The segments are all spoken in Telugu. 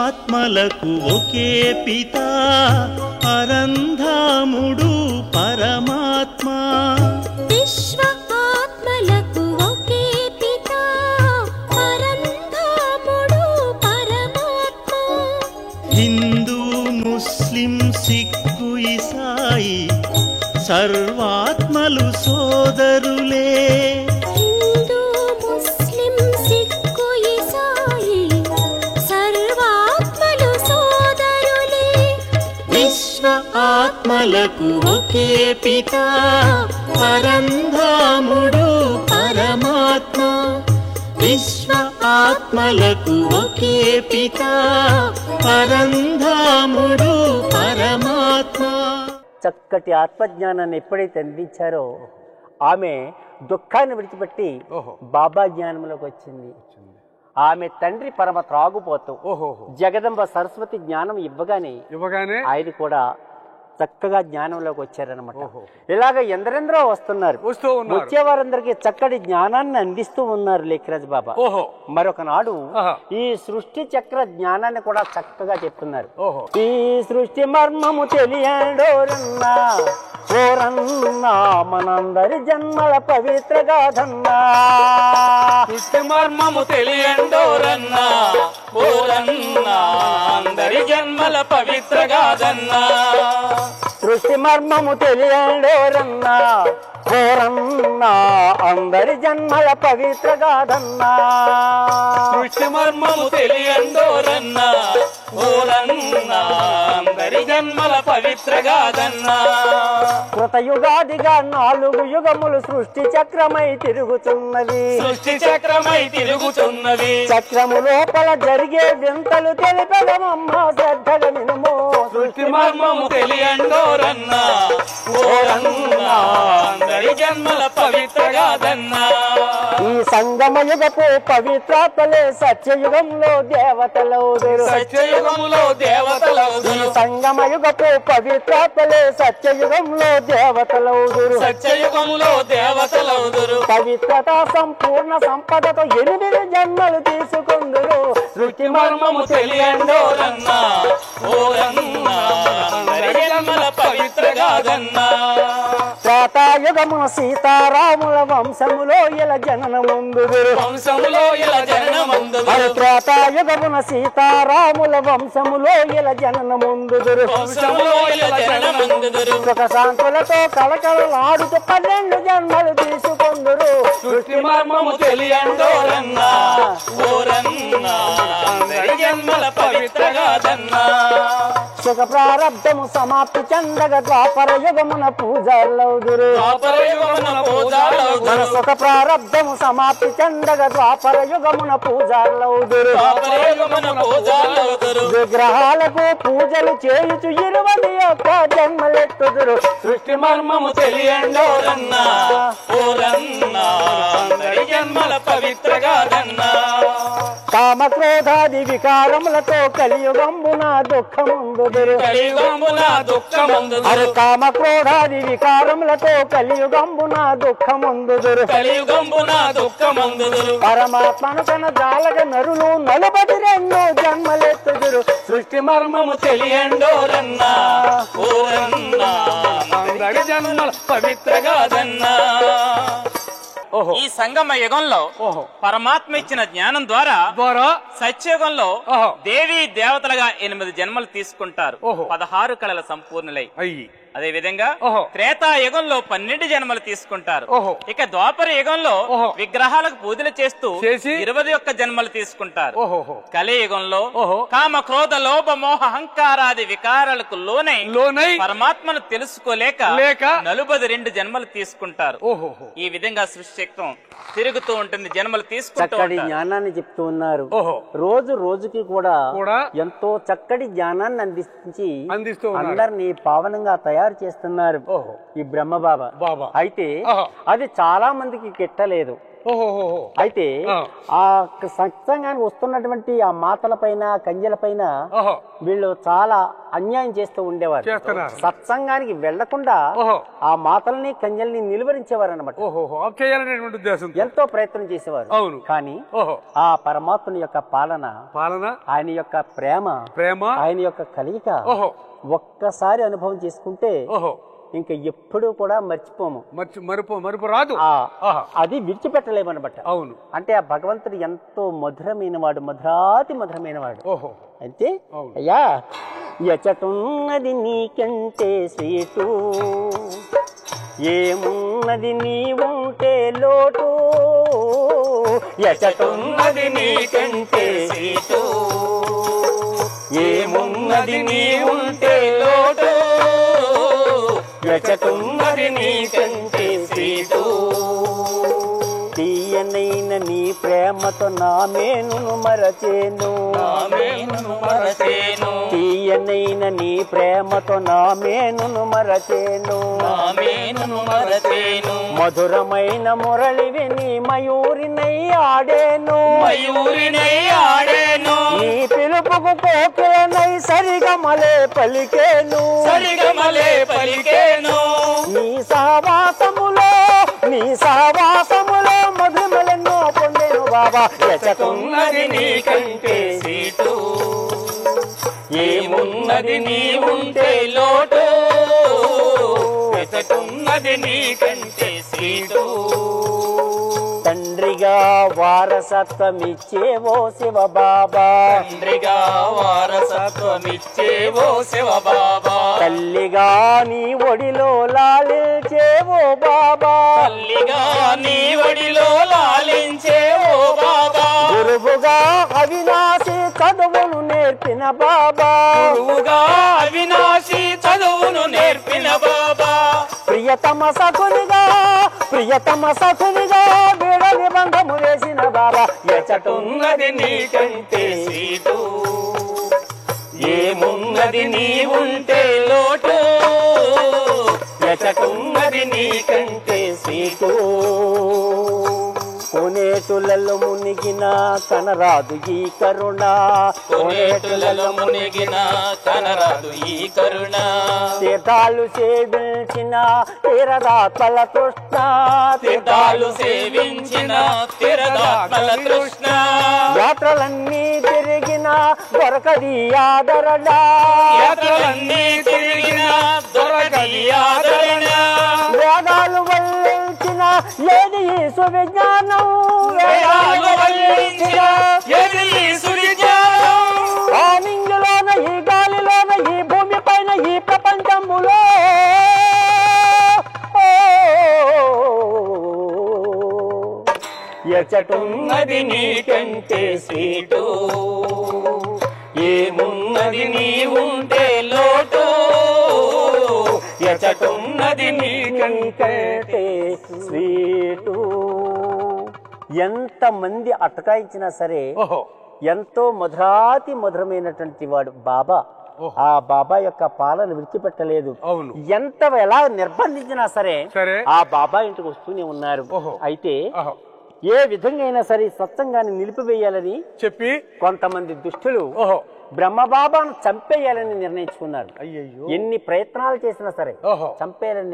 ఆత్మలకు ఒకే పిత పరంధాముడు పరమాత్మ విశ్వ ఆత్మలకు ఒకే పిత పరంధాముడు పరమాత్మ హిందూ ముస్లిం సిక్కు ఇసాయి సర్వాత్మలు సోదరులే హిందూ ముస్లిం సిక్కు ఇసాయి సర్వాత్మలు సోదరులే విశ్వ ఆత్మలకు ఒకే పిత పరంధాముడు పరమాత్మ విశ్వ ఆత్మలకు ఒకే పిత పరంధాముడు పరమాత్మ. చక్కటి ఆత్మజ్ఞానాన్ని ఎప్పుడైతే అందించారో ఆమె దుఃఖాన్ని విడిచిపెట్టి బాబా జ్ఞానంలోకి వచ్చింది. ఆమె తండ్రి పరమ త్రాగుపోతూ జగదంబ సరస్వతి జ్ఞానం ఇవ్వగానే ఆయన కూడా చక్కగా జ్ఞానంలోకి వచ్చారనమాట. ఇలాగ ఎందరెందరో వస్తున్నారు, వచ్చేవారందరికీ చక్కటి జ్ఞానాన్ని అందిస్తూ ఉన్నారు లేఖరాజ్ బాబా. మరొక నాడు ఈ సృష్టి చక్ర జ్ఞానాన్ని కూడా చక్కగా చెప్తున్నారు. ఈ సృష్టి మర్మము తెలియడోరన్నా ఓరన్నా మనందరి జన్మల పవిత్ర గాథన్నా సృష్టి మర్మము తెలియండోరన్నా ఓరన్నా అందరి జన్మల పవిత్ర గాథన్నా సృష్టి మర్మము తెలియండోరన్నా ఓరన్నా అందరి జన్మల పవిత్ర గాథన్నా సృష్టి మర్మము తెలియండోరన్నా ఓరన్నా అందరి జన్మల పవిత్ర గాథన్నా కృతయుగాదిగా 4 యుగములు సృష్టి చక్రమై తిరుగుతున్నది సృష్టి చక్రమై తిరుగుతున్నది చక్రము లోపల జరిగే వింతలు తెలిపెదమమ్మ శ్రద్ధగా వినుము సృష్టి మర్మము తెలియండోరన్నా ఓరన్నా అందరి జన్మల పవిత్ర గాథన్నా ఈ సంగమయుగపు పవిత్రాత్మలే సత్యయుగంలో దేవతలవుదురు సత్యయుగములో దేవతలవుదురు సంగమయుగపు పవిత్రాత్మలే సత్యయుగంలో దేవతలవుదురు సత్యయుగములో దేవతలవుదురు పవిత్రత సంపూర్ణ సంపదతో 8 జన్మలు తీసుకుందురు సృష్టి మర్మము తెలియండోరన్నా ఓరన్నా అందరి జన్మల పవిత్ర గాథన్నా త్రేతాయుగమున సీతారాముల వంశములో ఇలా జననముందుదురు వంశములో ఇలా జననమందుదురు మరి త్రేతాయుగమున సీతారాముల వంశములో ఇలా జననముందుదురు వంశములో ఇలా జననమందుదురు సుఖ శాంతులతో కలకలలాడుతూ 12 జన్మలు తీసుకుందురు సృష్టి మర్మము తెలియండోరన్నా ఓరన్నా అందరి జన్మల పవిత్ర గాథన్నా సుఖ ప్రారబ్ధము సమాప్తి చెందగ ద్వాపర యుగమున పూజలవుదురు ద్వాపరయుగమున పూజలవుదురు మన సుఖ ప్రారబ్ధము సమాప్తి చెందగ ద్వాపర యుగమున పూజలవుదురు ద్వాపరయుగమున పూజలవుదురు విగ్రహాలకు పూజలు చేయుచు 21 జన్మలెత్తుదురు సృష్టి మర్మము తెలియండోరన్నా ఓరన్నా అందరి జన్మల పవిత్ర గాథన్నా కామక్రోధాది వికారములతో కలియుగంబున దుఃఖముందుదురు కలియుగమున దుఃఖమందుదురు అరే కామక్రోధాది వికారములతో కలియుగంబున దుఃఖముందుదురు కలియుగంబున దుఃఖమందుదురు పరమాత్మను తన జాలగ నరులు 42 జన్మలెత్తుదురు సృష్టి మర్మము తెలియండోరన్నా ఓరన్నా అందరి జన్మల పవిత్ర గాథన్నా ఈ సంగమ యుగంలో పరమాత్మ ఇచ్చిన జ్ఞానం ద్వారా సత్యయుగంలో దేవీ దేవతలుగా 8 జన్మలు తీసుకుంటారు 16 కళల సంపూర్ణులై. అదే విధంగా త్రేతా యుగంలో 12 జన్మలు తీసుకుంటారు. ఇక ద్వాపర యుగంలో విగ్రహాలకు పూజలు చేస్తూ 21 జన్మలు తీసుకుంటారు. కలియుగంలో కామ క్రోధ లోభ మోహ అహంకారాది వికారాలకు లోనై పరమాత్మను తెలుసుకోలేక 42 జన్మలు తీసుకుంటారు. ఈ విధంగా సృష్టి చక్రం తిరుగుతూ ఉంటుంది, జన్మలు తీసుకుంటూ చక్కటి జ్ఞానాన్ని చెప్తూ ఉన్నారు. రోజు రోజుకి కూడా ఎంతో చక్కటి జ్ఞానాన్ని అందిస్తూ అందరినీ పావనంగా తయారు చేస్తున్నారు ఈ బ్రహ్మ బాబా. అయితే అది చాలా మందికి కిట్టలేదు. అయితే ఆ సత్సంగానికి వస్తున్నటువంటి ఆ మాతల పైన కంజల పైన వీళ్ళు చాలా అన్యాయం చేస్తూ ఉండేవారు. సత్సంగానికి వెళ్లకుండా ఆ మాతల్ని కంజల్ని నిలువరించేవారు అన్నమాట. ఎంతో ప్రయత్నం చేసేవారు. కానీ ఆ పరమాత్ముని యొక్క పాలన ఆయన యొక్క ప్రేమ ఆయన యొక్క కలయిక ఒక్కసారి అనుభవం చేసుకుంటే ఇంకా ఎప్పుడూ కూడా మర్చిపోము. మరుపు రాదు. అది విడిచిపెట్టలేమన్నమాట. అవును. అంటే ఆ భగవంతుడు ఎంతో మధురమైన వాడు, మధురాతి మధురమైన వాడు. అయితే అయ్యా ఎచటున్నది నీకంటే స్వీటు, ఏమున్నది నీ ఉంటే లోటు, ఎచటున్నది నీకంటే స్వీటు, ఏమున్నది నీ ఉంటే లోటు, ఎచటున్నది నీకంటే స్వీటు, తీయనైన నీ ప్రేమతో నా మేనును మరచేను, తీయనైన నీ ప్రేమతో నా మేనును మరచేను, మధురమైన మురళివి నీ మయూరినై ఆడేను, నీ పిలుపుకు కోకిలనై సరిగమలే పలికేను, నీ సహవాసములో మధుమలెన్నో పొందెను బాబా. ఎచటున్నది నీకంటే సీటు, ఏమున్నది నీ ఉంటే లోటు, ఎచటున్నది నీకంటే సీటు, తండ్రిగా వారసత్వమిచ్చేవో శివ బాబా, తండ్రిగా వారసత్వమిచ్చేవో శివ బాబా, తల్లిగా నీ ఒడిలో లాలించేవో బాబా, తల్లిగా నీ ఒడిలో లాలించేవో బాబా, గురువుగా అవినాశి చదువును నేర్పిన బాబా, గురువుగా అవినాశి చదువును నేర్పిన బాబా, ప్రియతమ సఖునిగా విడని బంధము వేసిన బాబా. ఎచటున్నది నీకంటే సీటు, ఏమున్నది నీ ఉంటే లోటు, ఎచటున్నది నీకంటే సీటు, కోనేటులలో మునిగిన కనరాదు ఈ కరుణ, కోనేటులలో మునిగిన కనరాదు ఈ కరుణ, తీర్థాలు సేవించిన తీరదాత్మల తృష్ణ, తీర్థాలు సేవించిన తీరదాత్మల తృష్ణ, యాత్రలన్నీ తిరిగిన దొరకది ఆదరణ, యాత్రలన్నీ తిరిగిన దొరకది ఆదరణ, వేదాలు వల్లించిన ఏది ఈ సువిజ్ఞానం, వేదాలు వల్లించిన ఏది ఈ సువిజ్ఞానం, ఆ నింగిలోన ఈ గాలిలోన ఈ భూమి పైన ఈ ప్రపంచములో ఎచటున్నది నీకంటే స్వీటు, ఏమున్నది నీ ఉంటే లోటు, ఎచటున్నది నీకంటే స్వీటు. ఎంత మంది అటకాయించినా సరే ఎంతో మధురాతి మధురమైనటువంటి వాడు బాబా. ఆ బాబా యొక్క పాలన విడిచిపెట్టలేదు. ఎంత ఎలా నిర్బంధించినా సరే ఆ బాబా ఇంటికి వస్తూనే ఉన్నారు. అయితే ఏ విధంగా అయినా సరే సత్సంగాన్ని నిలిపివేయాలని చెప్పి కొంతమంది దుష్టులు బ్రహ్మబాబాను చంపేయాలని నిర్ణయించుకున్నారు. ఎన్ని ప్రయత్నాలు చేసినా సరే చంపేయాలని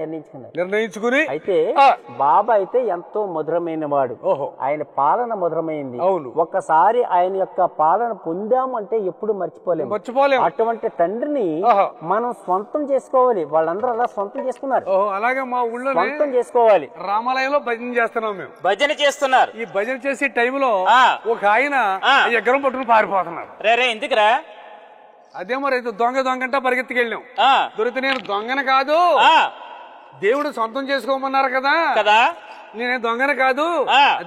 నిర్ణయించుకుని అయితే బాబా అయితే ఎంతో మధురమైన వాడు. ఆయన పాలన మధురమైంది. ఒక్కసారి ఆయన యొక్క పాలన పొందాము అంటే ఎప్పుడు మర్చిపోలేము. అటువంటి తండ్రిని మనం స్వంతం చేసుకోవాలి. వాళ్ళందరూ అలా స్వంతం చేసుకున్నారు. అలాగే మా ఊళ్ళో స్వంతం చేసుకోవాలి. రామాలయంలో భజన చేస్తున్నాం మేము. భజన చేస్తున్నారు. ఈ భజన చేసే టైంలో ఒక ఆయన ఎగ్గరం పట్టుకుని పారిపోతున్నారు. రే ఎందుకురా? అదే మరి దొంగ దొంగంట పరిగెత్తుకెళ్ళాం. దొరికితే నేను దొంగను కాదు, దేవుడు సొంతం చేసుకోమన్నారు కదా కదా, నేనే దొంగను కాదు,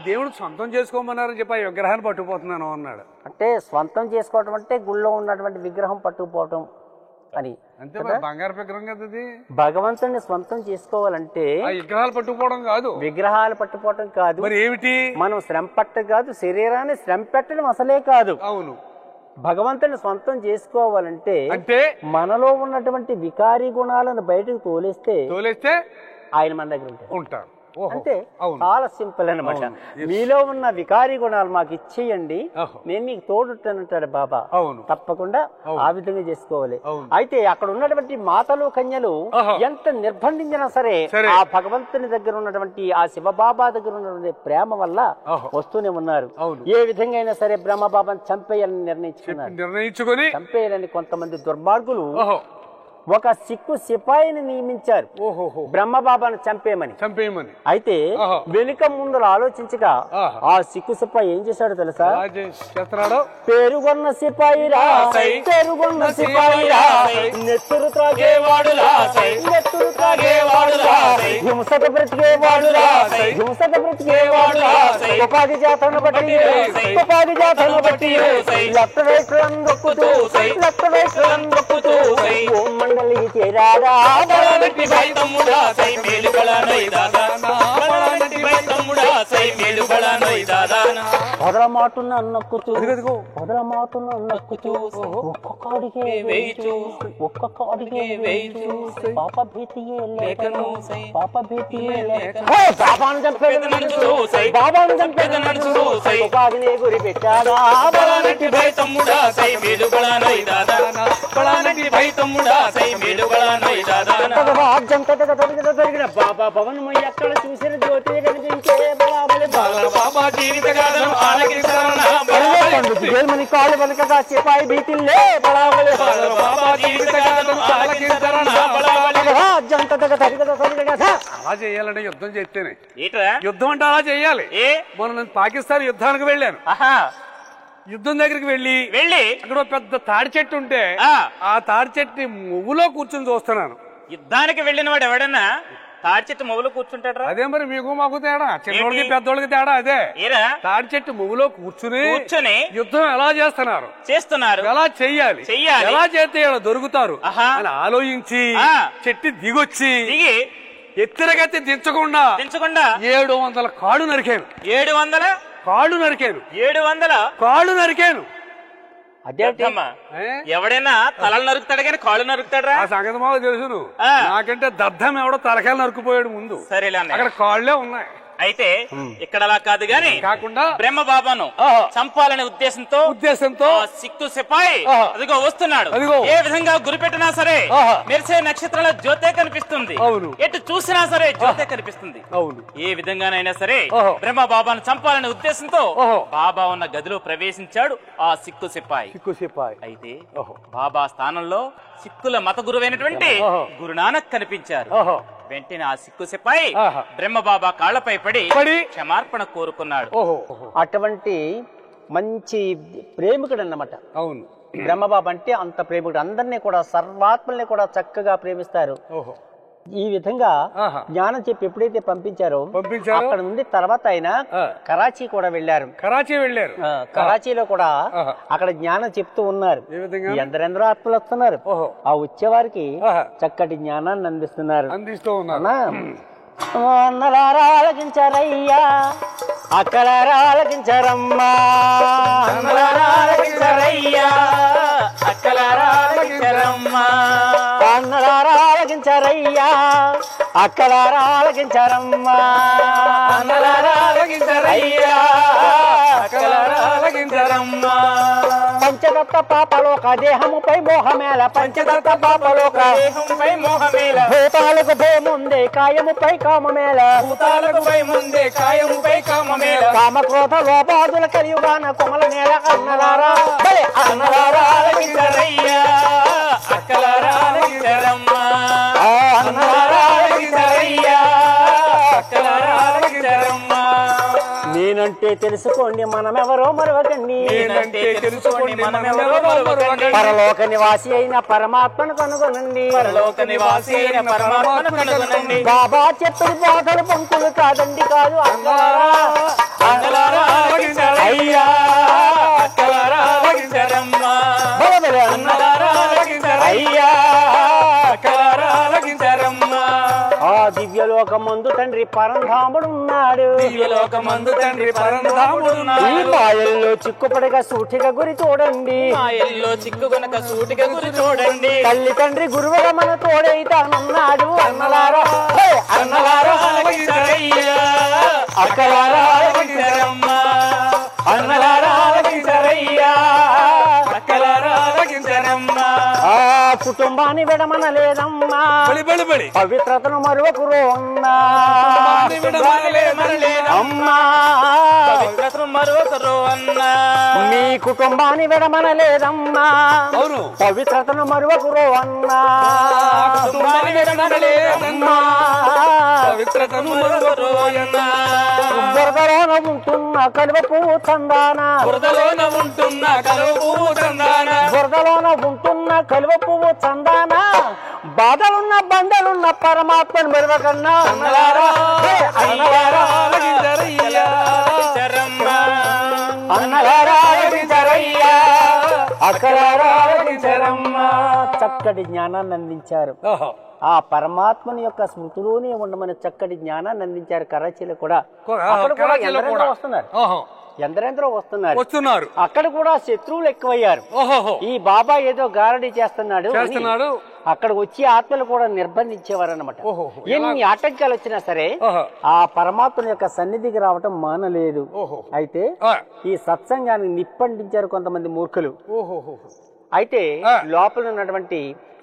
దేవుడు సొంతం చేసుకోమన్నారని చెప్పి ఆ విగ్రహాన్ని పట్టుకుపోతున్నాను అన్నాడు. అంటే స్వంతం చేసుకోవటం అంటే గుళ్ళో ఉన్నటువంటి విగ్రహం పట్టుకుపోవటం అని. అంతే, బంగారు విగ్రహం కదా అది. భగవంతుడిని స్వంతం చేసుకోవాలంటే విగ్రహాలు పట్టుకుపోవడం కాదు, విగ్రహాలు పట్టుకోవటం కాదు. మరి ఏమిటి? మనం శ్రమ పట్ట కాదు, శరీరాన్ని శ్రమ పెట్టడం అసలే కాదు. అవును, భగవంతుని స్వంతం చేసుకోవాలంటే అంటే మనలో ఉన్నటువంటి వికారీ గుణాలను బయటకు తోలేస్తే తోలేస్తే ఆయన మన దగ్గర ఉంటారు. అంటే చాలా సింపుల్ అన్నమాట. మీలో ఉన్న వికారి గుణాలు మాకు ఇచ్చేయండి, నేను మీకు తోడుంటానంటాడు బాబా. తప్పకుండా ఆ విధంగా చేసుకోవాలి. అయితే అక్కడ ఉన్నటువంటి మాతలు కన్యలు ఎంత నిర్బంధించినా సరే ఆ భగవంతుని దగ్గర ఉన్నటువంటి ఆ శివబాబా దగ్గర ఉన్నటువంటి ప్రేమ వల్ల వస్తూనే ఉన్నారు. ఏ విధంగా అయినా సరే బ్రహ్మబాబాను చంపేయాలని నిర్ణయించుకుని చంపేయాలని కొంతమంది దుర్మార్గులు ఒక సిక్కు సిపాయిని నియమించారు బ్రహ్మబాబాను చంపేయమని. అయితే వెనుక ముందు ఆలోచించగా ఆ సిక్కు సిపాయి ఏం చేశాడో తెలుసా? పేరుగొన్న సిపాయిరా, పేరుగొన్న సిపాయిరా, నెత్తురు త్రాగేవాడురా, నెత్తురు త్రాగేవాడురా, హింసక బ్రతికేవాడురా, హింసక బ్రతికేవాడురా, ఉపాధి జాతను బట్టి, ఉపాధి జాతను బట్టి లక్ష వైశ్యులను దొక్కుతూ, లక్ష వైశ్యులను దొక్కుతూ ఓం మండలి చేరాడా బలనటి భాయ్ తమ్ముడా సై మేలు బలనై దాదానా, బలనటి భాయ్ తమ్ముడా సై మేలు బలనై దాదానా. పొదల మాటున నక్కుతూ, పొదల మాటున నక్కుతూ ఒక్కొక్కడికే వేయిచు, ఒక్కొక్కడికే వేయిచు పాప భీతియే లేకను, పాప భీతియే లేకను బాబాను చంపేది నడుచు, బాబాను చంపేది నడుచు ఉపాధిని గురి పెట్టాడా బలనటి భాయ్ తమ్ముడా సై మేలు బలనై దాదానా, బలనటి భాయ్ తమ్ముడా సై మేలు బలనై దాదానా. రాజ్యం జరిగిన బాబా భవన్ ఎక్కడ చూసిన జ్యోతి కనిపించే బలాబలి బాబా జీవితగాథను ఆలకించారన్న బలమని కాళ్ళు వెనకగా సిపాయి భీతిల్లే బలాబలి బాబా జీవితగాథను ఆలకించారన్న బలాబలి రాజ్యం అలా చేయాలంటే యుద్ధం చేస్తేనే. యుద్ధం అంటే అలా చేయాలి. మొన్న నేను పాకిస్తాన్ యుద్ధానికి వెళ్ళాను. యుద్ధం దగ్గరికి వెళ్ళి అక్కడ పెద్ద తాడి చెట్టు ఉంటే ఆ తాడి చెట్టు మువ్వులో కూర్చుని చూస్తున్నాను. యుద్ధానికి వెళ్ళిన వాడు ఎవడన్నా తాడి చెట్టు మువ్వులో కూర్చుంటాడు? అదే మరి మీకు మాకు తేడా, చిన్నోళ్ళకి పెద్దోళ్ళకి తేడా అదే. తాడి చెట్టు మువ్వులో కూర్చుని యుద్ధం ఎలా చేస్తున్నారు, ఎలా చెయ్యాలి, ఎలా చేస్తే దొరుకుతారు అని ఆలోచించి చెట్టు దిగొచ్చి ఎత్తిరగత్తి దించకుండా 700 కాళ్ళు నరికాను. 700 కాళ్ళు నరికాను. 700 కాళ్ళు నరికాను. అదేమ్మా, ఎవడైనా తలలు నరుకుతాడు కానీ కాళ్ళు నరుకుతాడా? ఆ సంగతి మాకు తెలుసును. నాకంటే దద్దం ఎవడో తలకాయలు నరుకుపోయాడు ముందు. సరేలే, అక్కడ కాళ్లే ఉన్నాయి. అయితే ఇక్కడ అలా కాదు గాని కాకుండా బ్రహ్మబాబాను చంపాలనే ఉద్దేశంతో సిక్కు సిపాయి అదిగో వస్తున్నాడు. ఏ విధంగా గురిపెట్టినా సరే మెరిసే నక్షత్రాల జ్యోతే కనిపిస్తుంది, ఎటు చూసినా సరే జ్యోతే కనిపిస్తుంది. ఏ విధంగానైనా సరే బ్రహ్మబాబాను చంపాలనే ఉద్దేశంతో బాబా ఉన్న గదిలో ప్రవేశించాడు ఆ సిక్కు సిపాయి. అయితే బాబా స్థానంలో సిక్కుల మత గురువైనటువంటి గురునానక్ కనిపించారు. వెంటనే ఆ సిక్కు సిపాయి బ్రహ్మబాబా కాళ్లపై పడి క్షమార్పణ కోరుకున్నాడు. అటువంటి మంచి ప్రేమికుడు అన్నమాట. అవును, బ్రహ్మబాబా అంటే అంత ప్రేమికుడు. అందరినీ కూడా సర్వాత్మల్ని కూడా చక్కగా ప్రేమిస్తారు. ఈ విధంగా జ్ఞానం చెప్పి ఎప్పుడైతే పంపించారో అక్కడ నుండి తర్వాత ఆయన కరాచీ కూడా వెళ్ళారు. కరాచీలో కూడా అక్కడ జ్ఞానం చెప్తూ ఉన్నారు. ఎందరెందరో ఆత్మలు వస్తున్నారు. ఆ వచ్చేవారికి చక్కటి జ్ఞానాన్ని అందిస్తున్నారు. ఆలకించారయ్యా, అక్కలారా ఆలకించారమ్మా, ఆలకించారయ్యా, అక్కలారా ఆలకించారమ్మా, అన్నలారా ఆలకించారయ్యా, అక్కలారా ఆలకించారమ్మా, అన్నలారా ఆలకించారయ్యా, అక్కలారా ఆలకించారమ్మా. పంచదత్త పాపలోక దేహముపై మోహమేల, పంచదత్త పాపలోక దేహముపై మోహమేల, భూతాలకు భయముందే కాయముపై కామమేల, భూతాలకు భయముందే కాయముపై కామమేల, కామక్రోధ లోపాదుల కలియుగాన కొమల నేల. అన్నలారా అన్నలారా ఆలకించారయ్యా, అక్కలారా ఆలకించారమ్మా, అన్నలారా ఆలకించారయ్యా, అక్కలారా ఆలకించారమ్మా. నేనంటే తెలుసుకోండి మనమెవరో మరవకండి, నేనంటే తెలుసుకోండి మనమెవరో మరవకండి, పరలోక నివాసి అయిన పరమాత్మను కనుగొనండి, పరలోక నివాసి అయిన పరమాత్మను కనుగొనండి. బాబా చెప్పిన బోధలు పంకులు కాదండి, కాదు. అన్నలారా అన్నలారా ఆలకించారయ్యా, అక్కలారా ఆలకించారమ్మా, అన్నలారా ఆలకించారయ్యా, అక్కలారా ఆలకించారమ్మా. ఆ దివ్యలో దివ్యలోకమందు తండ్రి పరంధాముడున్నాడు దివ్యలోకమందు తండ్రి పరంధాముడున్నాడు ఈ మాయల్లో చిక్కుపడగా సూటిగా గురి చూడండి మాయల్లో చిక్కుకొనక సూటిగా గురి చూడండి తల్లి తండ్రి గురువుగా మన తోడైతానన్నాడు అన్నలారా హే! అన్నలారా ఆలకించరయ్యా, అక్కలారా ఆలకించరమ్మా, అన్నలారా ఆలకించరయ్యా. అక్కలారా ఆలకించరమ్మా. ఆ కుటుంబాన్ని విడమనలేదమ్మా బలి బలి బలి పవిత్రతను మరువకురు అన్నా అమ్మా పవిత్రతను మరొకరు అన్నా. మీ కుటుంబాన్ని విడమనలేదమ్మా అవును పవిత్రతను మరువకురు అన్నా కుటుంబాన్ని విడమనలేదమ్మా, పవిత్రతను మరొకరు అన్నా. బురదలోన ఉంటున్న కలువ పువ్వు చందాన బురదలోన ఉంటున్న కలువ పువ్వు చందాన, బురదలోన ఉంటున్న కలువ పువ్వు చందాన బాధలున్న బండలున్న పరమాత్మను మెరవకన్నా అన్నలారా హే! అన్నలారా ఆలకించరయ్యా. ఆలకించరమ్మా. అన్నలారా ఆలకించరయ్యా. అక్కలారా ఆలకించరమ్మా. చక్కటి జ్ఞానాన్ని అందించారు ఓహో. ఆ పరమాత్మని యొక్క స్మృతిలోనే ఉండమని చక్కటి జ్ఞానాన్ని అందించారు కరాచీలో కూడా అక్కడ కూడా కరాచీలో ఎందరెందరో కూడా. వస్తున్నారు ఓహో. ఎందరెందరో వస్తున్నారు అక్కడ కూడా శత్రువులు ఎక్కువయ్యారు ఓహో ఈ బాబా ఏదో గారడీ చేస్తున్నాడు అని చేస్తున్నాడు. అక్కడ వచ్చి ఆత్మలు కూడా నిర్బంధించేవారు అనమాట ఓహోహో. ఎన్ని ఆటంకాలు వచ్చినా సరే ఓహో. ఆ పరమాత్మ యొక్క సన్నిధికి రావటం మానలేదు ఓహో. అయితే ఆ. ఈ సత్సంగాన్ని నిప్పండించారు కొంతమంది మూర్ఖులు ఓహో. అయితే ఆ. లోపల ఉన్నటువంటి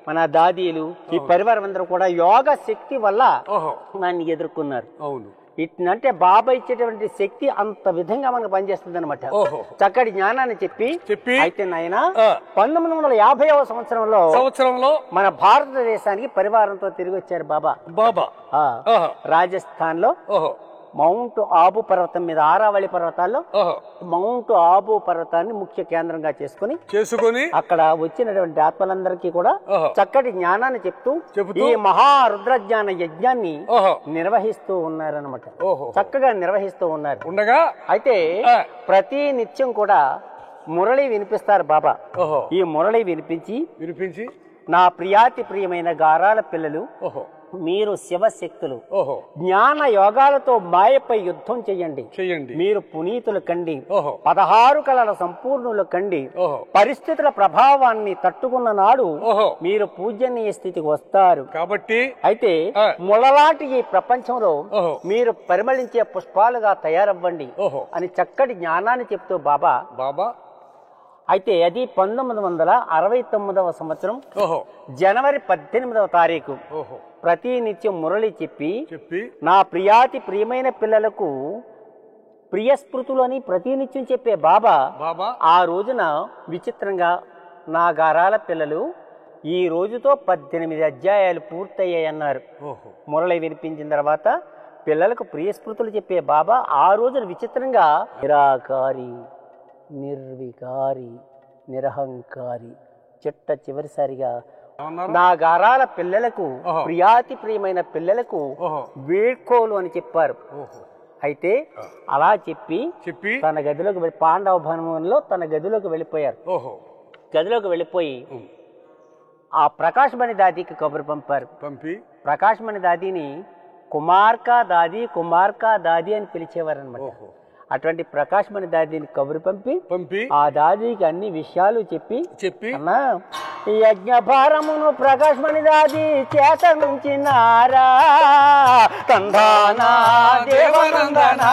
మన దాదీలు ఈ పరివారం అందరూ కూడా యోగ శక్తి వల్ల ఓహో. దాన్ని ఎదుర్కొన్నారు అవును ఇట్నంటే బాబా ఇచ్చేటువంటి శక్తి అంత విధంగా మనకు పనిచేస్తుంది అనమాట ఓహో. చక్కటి జ్ఞానాన్ని చెప్పి చెప్పి అయితే నాయన ఆ. 1950వ సంవత్సరంలో మన భారతదేశానికి పరివారంతో తిరిగి వచ్చారు బాబా బాబా ఆ, ఓహో. రాజస్థాన్ లో ఓహో. మౌంట్ ఆబు పర్వతం మీద ఆరావళి పర్వతాల్లో ఓహో. మౌంట్ ఆబు పర్వతాన్ని ముఖ్య కేంద్రంగా చేసుకుని అక్కడ వచ్చినటువంటి ఆత్మలందరికీ కూడా ఓహో. చక్కటి జ్ఞానాన్ని చెప్తూ ఈ మహా రుద్రజ్ఞాన యజ్ఞాన్ని ఓహో. నిర్వహిస్తూ ఉన్నారనమాట ఓహో. చక్కగా నిర్వహిస్తూ ఉన్నారు ఉండగా అయితే ఆ. ప్రతి నిత్యం కూడా మురళి వినిపిస్తారు బాబా ఓహో. ఈ మురళి వినిపించి నా ప్రియాతి ప్రియమైన గారాల పిల్లలు ఓహో. మీరు శివశక్తులు ఓహో. జ్ఞాన యోగాలతో మాయపై యుద్ధం చెయ్యండి చెయ్యండి. మీరు పునీతులు కండి ఓహో. 16 కళల సంపూర్ణులు కండి ఓహో. పరిస్థితుల ప్రభావాన్ని తట్టుకున్న నాడు ఓహో. మీరు పూజనీయ స్థితికి వస్తారు కాబట్టి అయితే ఆ. ముళ్ళలాంటి ఈ ప్రపంచంలో ఓహో. మీరు పరిమళించే పుష్పాలుగా తయారవ్వండి ఓహో. అని చక్కటి జ్ఞానాన్ని చెప్తూ బాబా బాబా అయితే అది 1969వ సంవత్సరం ఓహో. జనవరి 18వ తారీఖు ఓహో. ప్రతి నిత్యం మురళి చెప్పి చెప్పి నా ప్రియాతి ప్రియమైన పిల్లలకు ప్రియస్మృతులు అని ప్రతినిత్యం చెప్పే బాబా బాబా ఆ రోజున విచిత్రంగా నా గారాల పిల్లలు ఈ రోజుతో 18 అధ్యాయాలు పూర్తయ్యాయన్నారు ఓహో. మురళి వినిపించిన తర్వాత పిల్లలకు ప్రియస్మృతులు చెప్పే బాబా ఆ రోజున విచిత్రంగా నిరాకారి నిర్వికారి నిరహంకారి చివరిసారిగా నా గారాల పిల్లలకు ప్రియాతి ప్రియమైన పిల్లలకు వీడ్కోలు అని చెప్పారు అయితే అలా చెప్పి తన గదిలోకి పాండవ భవనంలో తన గదిలోకి వెళ్ళిపోయారు గదిలోకి వెళ్ళిపోయి ఆ ప్రకాశమణి దాదికి కబురు పంపి ప్రకాశమణి దాదిని కుమార్కా దాది అని పిలిచేవారు అనమాట అటువంటి ప్రకాశమణి దాదిని కబురు పంపి ఆ దాదికి అన్ని విషయాలు చెప్పి అన్నా యజ్ఞ భారమును ప్రకాశమణి దాది చేత నుంచి నారా తందానా దేవనందనా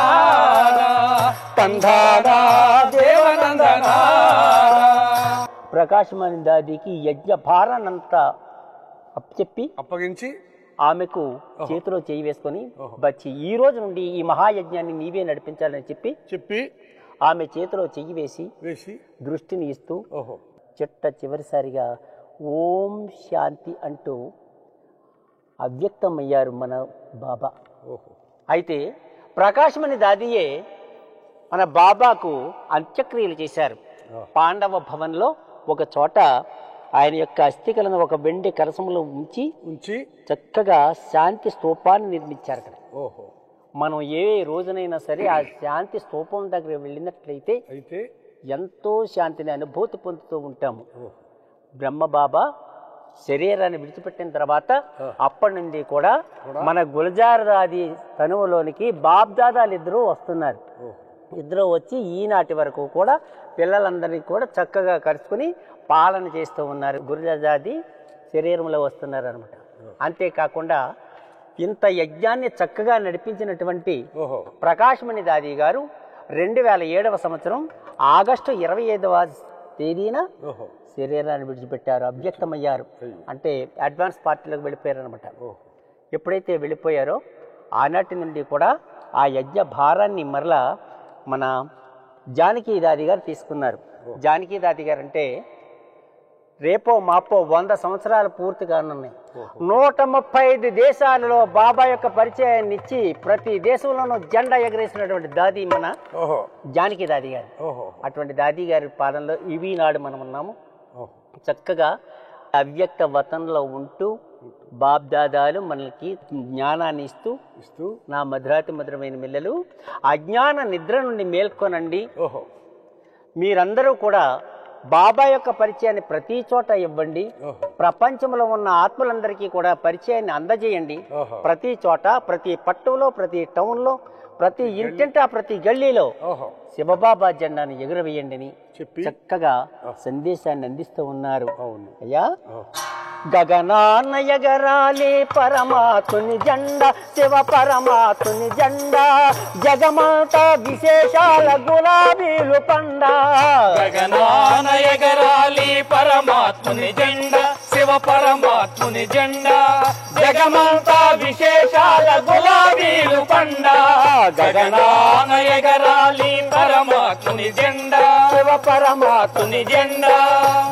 తందానా దేవనందనా ప్రకాశమణి దాదికి యజ్ఞ భారాన్నంతా అప్పగించి ఆమెకు చేతిలో చేయి వేసుకొని బచ్చి ఈ రోజు నుండి ఈ మహాయజ్ఞాన్ని నీవే నడిపించాలని చెప్పి ఆమె చేతిలో చెయ్యి వేసి దృష్టిని ఇస్తూ చివరిసారిగా ఓం శాంతి అంటూ అవ్యక్తమయ్యారు మన బాబా. అయితే ప్రకాశమణి దాదియే మన బాబాకు అంత్యక్రియలు చేశారు. పాండవ భవన్లో ఒక చోట ఆయన యొక్క అస్థికలను ఒక వెండి కలశంలో ఉంచి చక్కగా శాంతి స్తూపాన్ని నిర్మించారు అక్కడ. మనం ఏ రోజునైనా సరే ఆ శాంతి స్తూపం దగ్గర వెళ్ళినట్లయితే ఎంతో శాంతిని అనుభూతి పొందుతూ ఉంటాము. బ్రహ్మ బాబా శరీరాన్ని విడిచిపెట్టిన తర్వాత అప్పటి నుండి కూడా మన గుల్జార్ దాది తనువులోనికి బాబ్దాదాలు ఇద్దరు వస్తున్నారు. ఇద్దరు వచ్చి ఈనాటి వరకు కూడా పిల్లలందరినీ కూడా చక్కగా కలుసుకుని పాలన చేస్తూ ఉన్నారు. గుల్జార్ దాది శరీరంలో వస్తున్నారు అనమాట. అంతేకాకుండా ఇంత యజ్ఞాన్ని చక్కగా నడిపించినటువంటి ప్రకాశమణి దాది గారు 2007వ సంవత్సరం ఆగస్టు 25వ తేదీన శరీరాన్ని విడిచిపెట్టారు, అభ్యక్తమయ్యారు. అంటే అడ్వాన్స్ పార్టీలోకి వెళ్ళిపోయారు అనమాట. ఎప్పుడైతే వెళ్ళిపోయారో ఆనాటి నుండి కూడా ఆ యజ్ఞ భారాన్ని మరలా మన జానకి దాది గారు తీసుకున్నారు. జానకి దాది గారు అంటే రేపో మాపో 100 సంవత్సరాలు పూర్తి కానున్నాయి. 135 దేశాలలో బాబా యొక్క పరిచయాన్ని ఇచ్చి ప్రతి దేశంలోనూ జెండా ఎగరేసినటువంటి దాది మన జానకి దాది గారు. అటువంటి దాది గారి పాలనలో ఇవి నాడు మనం ఉన్నాము. చక్కగా అవ్యక్త వతంలో ఉంటూ బాబ్దాదాలు మనకి జ్ఞానాన్ని ఇస్తూ నా మధురాతి మధురమైన మిల్లలు అజ్ఞాన నిద్ర నుండి మేల్కొనండి. మీరందరూ కూడా బాబా యొక్క పరిచయాన్ని ప్రతి చోట ఇవ్వండి. ప్రపంచంలో ఉన్న ఆత్మలందరికీ కూడా పరిచయాన్ని అందజేయండి. ప్రతి చోట, ప్రతి పట్టులో, ప్రతి టౌన్లో, ప్రతి ఇంటింటా, ప్రతి గల్లీలో శివబాబా జెండాను ఎగురవేయండి అని చక్కగా సందేశాన్ని అందిస్తూ ఉన్నారు. అయ్యా, గగనాన ఎగరాలి పరమాత్ముని జెండా, శివ పరమాత్ముని జెండా, జగమాత విశేషాల గులాబీలు పండ. గగనాన ఎగరాలి పరమాత్ముని జెండా, శివ పరమాత్ముని జెండా, జగమంతా విశేషాల గులాబీలు పండ. గగనాన ఎగరాలి పరమాత్ముని జెండా, శివ పరమాత్ముని జెండా,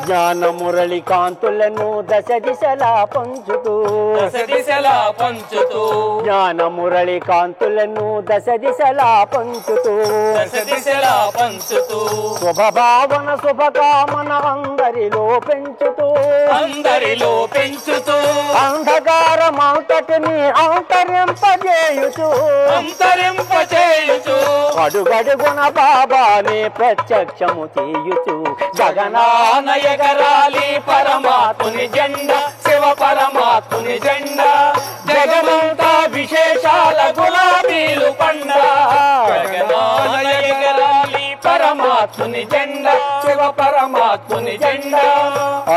జ్ఞాన మురళి కాంతులను దశ దిశలా పంచుతూ, దశ దిశలా పంచుతూ, జ్ఞాన మురళి కాంతులను దశ దిశలా పంచుతూ, దశ దిశలా పంచుతూ, శుభభావన శుభకామన అందరిలో పెంచుతూ, అందరిలో పెంచుతూ, అంధకారమంతటిని అంతరింపజేయుచు, అంతరింపచేయుచు, అడుగడుగున బాబాని ప్రత్యక్షము చేయుచు. గగనాన ఎగరాలి పరమాత్ముని జెండా, శివ పరమాత్ముని జెండా, జగమంతా విశేషాల గులాబీలు పండ. గగనాన ఎగరాలి పరమాత్ముని జెండా, శివ పరమాత్ముని జెండా,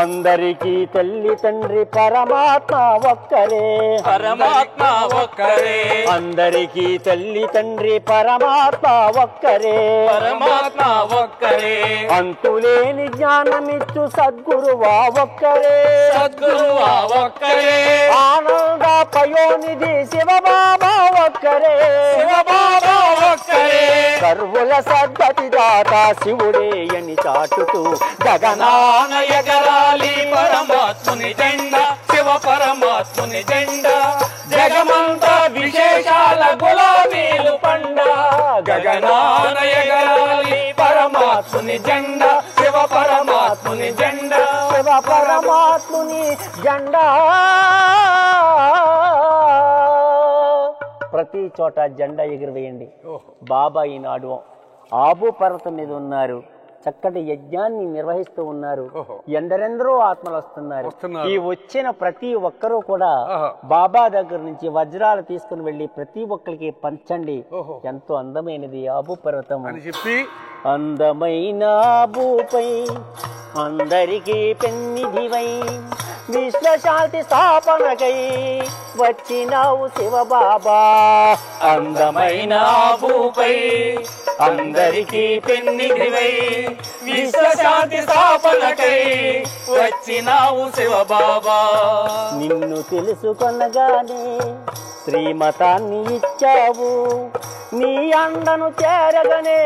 అందరికీ తల్లి తండ్రి పరమాత్మ ఒక్కరే, పరమాత్మ ఒక్కరే, అందరికీ తల్లి తండ్రి పరమాత్మ ఒక్కరే, పరమాత్మ ఒక్కరే, అంతులేని జ్ఞానమిచ్చు సద్గురువా ఒక్కరే, సద్గురువా ఒక్కరే, ఆనంద పయోనిధి శివబాబా ఒక్కరే, శివబాబా ఒక్కరే, సర్వుల సద్గతి దాత శివుడే అని చాటుతూ గగనాన ఎగరాలి పరమాత్ముని జెండా, శివ పరమాత్ముని జెండా, జగమంతా విశేషాల గులాబీలు పండ. గగనాన ఎగరాలి పరమాత్ముని జెండా, శివ పరమాత్ముని జెండా, శివ పరమాత్ముని జెండా. ప్రతి చోట జెండా ఎగురవేయండి. బాబా ఈనాడు ఆబు పర్వతం మీద ఉన్నారు, చక్కటి యజ్ఞాన్ని నిర్వహిస్తూ ఉన్నారు. ఎందరెందరో ఆత్మలు వస్తున్నారు. ఈ వచ్చిన ప్రతి ఒక్కరూ కూడా బాబా దగ్గర నుంచి వజ్రాలు తీసుకుని వెళ్లి ప్రతి ఒక్కరికి పంచండి. ఎంతో అందమైనది ఆబు పర్వతం అని చెప్పి, అందమైన ఆబుపై అందరికీ పెన్నిధివై విశ్వశాంతి స్థాపనకై వచ్చినావు శివబాబా. అందమైన ఆబుపై అందరికీ పెన్నిధివై విశ్వశాంతి స్థాపనకై వచ్చినావు శివబాబా. నిన్ను తెలుసుకొనగానే శ్రీమతాన్ని ఇచ్చావు, నీ అండను చేరగనే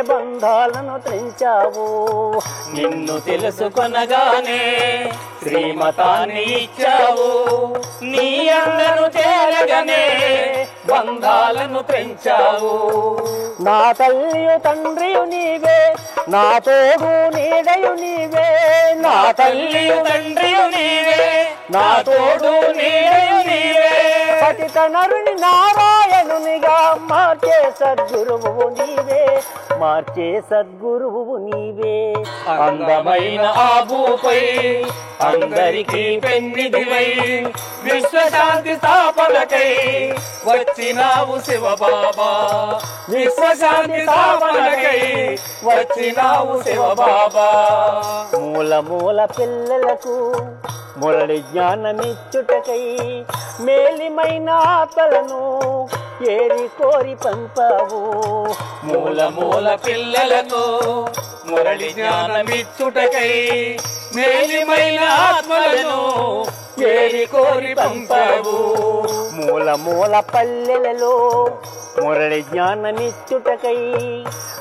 బంధాలను తెంచావు. నిన్ను తెలుసుకొనగానే శ్రీమతాన్ని ఇచ్చావు, నీ అండను చేరగనే బంధాలను పెంచావు. నా తల్లియు తండ్రియు నీవే, నా తోడు నీడయు నీవే, నా తల్లియు తండ్రియు నీవే, నా తోడు నీడయు నీవే, పతిత నరుని నారాయణునిగా మార్చే సద్గురువు నీవే, మార్చే సద్గురువు నీవే. అందమైన ఆబూపై అందరికీ పెన్నిదివై విశ్వశాంతి స్థాపనకై వచ్చినావు శివబాబా, విశ్వశాంతి స్థాపనకై వచ్చినావు శివబాబా. మూల మూల పిల్లలకు మురళి జ్ఞానమిచ్చుటకై మేలిమైన ఆత్మలను ఏరి కోరి పంపావు. మూల మూల పిల్లలకు మురళి జ్ఞానమిచ్చుటకై మేలిమైన ఆత్మలను ఏరి కోరి పంపావు. మూల మూల పల్లెలలో మురళి జ్ఞానమిచ్చుటకై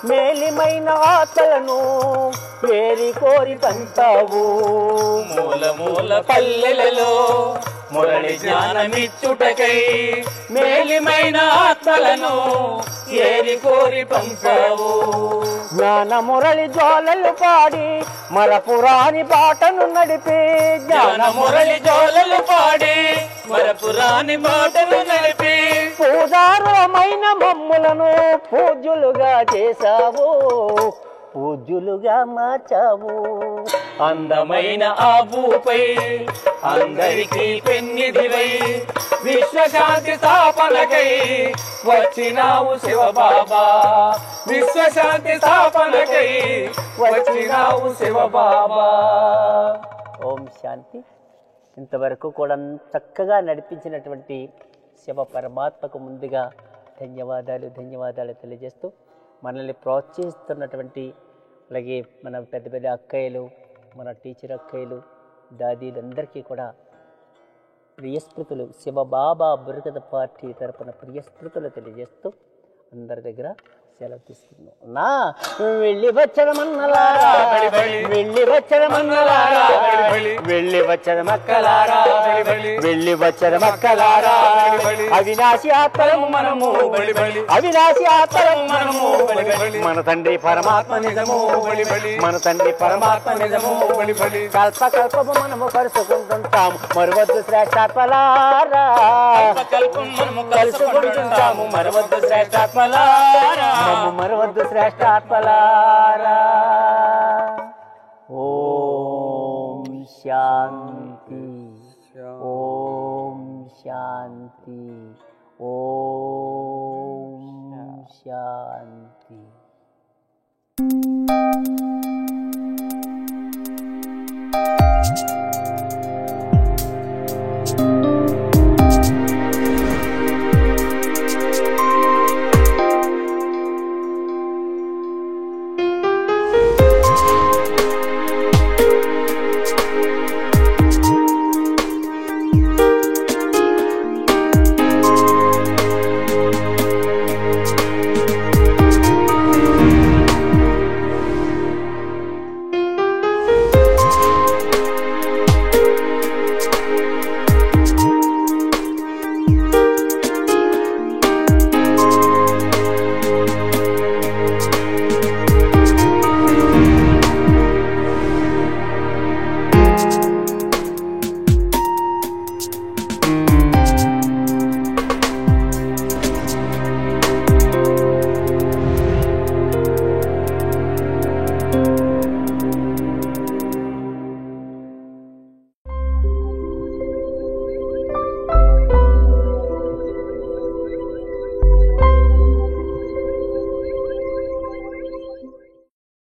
మేలిమైన ఆత్మలను ఏరి కోరి పంపావు. మూల మూల పల్లెలలో మురళి జ్ఞానమిచ్చుటకై మేలిమైన ఆత్మలను ఏరి కోరి పంపావు. జ్ఞాన మురళి జ్వాలలు పాడి మరపురాని పాటను నడిపి, జ్ఞాన మురళి జోలలు పాడి మరపురాని పాటలు నడిపి పూజారమైన మమ్ములను పూజ్యులుగా చేశావు, పూజ్యులుగా మార్చావు. అందమైన ఆబూపై అందరికీ పెన్నిదివై విశ్వశాంతి స్థాపనకై వచ్చినావు శివబాబా, విశ్వశాంతి స్థాపనకై వచ్చినావు శివబాబా. ఓం శాంతి. ఇంతవరకు కూడా చక్కగా నడిపించినటువంటి శివ పరమాత్మకు ముందుగా ధన్యవాదాలు తెలియజేస్తూ, మనల్ని ప్రోత్సహిస్తున్నటువంటి అలాగే మన పెద్ద పెద్ద అక్కయ్యలు, మన టీచర్ అక్కయ్యలు, దాదీలందరికీ కూడా ప్రియస్మృతులు, శివబాబా బుర్రకథ పార్టీ తరపున ప్రియస్మృతులు తెలియజేస్తూ అందరి దగ్గర సెలవు తీసుకున్నాం. నా వెళ్ళి వచ్చడమన్నలారా, వెళ్ళి వచ్చడమన్నలారా, వెళ్ళి వచ్చడమక్కలారా, వెళ్ళి వచ్చడమక్కలారా, అవినాశి ఆత్మలము మనము, అవినాశి ఆత్మలము మనము, మన తండ్రి పరమాత్మ నిజము, మన తండ్రి పరమాత్మ నిజము, కల్ప కల్పము మనము కలుసుకుంటుంటాము, మరువద్దు శ్రేష్టాత్మలారా, కలుసుకుంటుంటాము మరవద్దు శ్రేష్టాత్మలారా, మరవద్దు శ్రేష్టాత్మలారా. ఓం శాంతి.